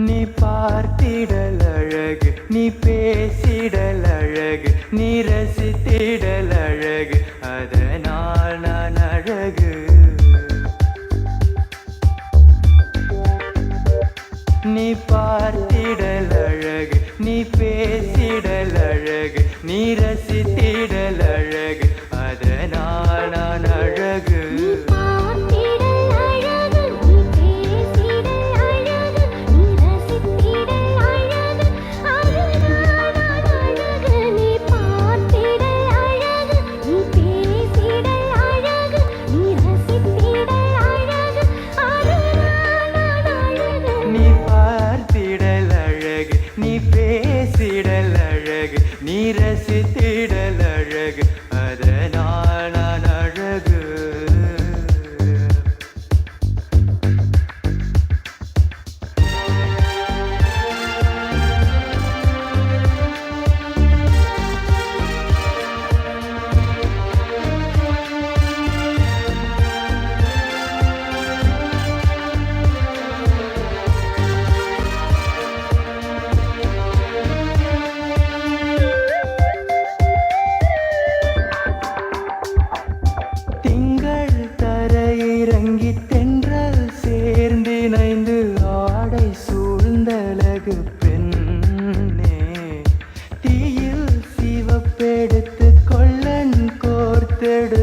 நீ பார்த்திடல் அழகு, நீ பேசிடல் அழகு, நீ ரசித்திடல் அழகு, அதனால் நான் அழகு. நீ பார்த்திடல் அழகு, நீ பேசிடல் அழகு, நீ ரசித்திடல் அழகு, அதனால் நான் அழகு. நீ பார்த்திடல் அழகு, நீ பேசிடல் அழகு, நீ ரசித்திடல் அழகு, அதனால் நான் அழகு. இறங்கி தென்றல் சேர்ந்திணைந்து ஆடை சூழ்ந்தழகு பெண்ணே, தீயில் சிவப்பெடுத்து கொள்ளன் கோர்த்தெடு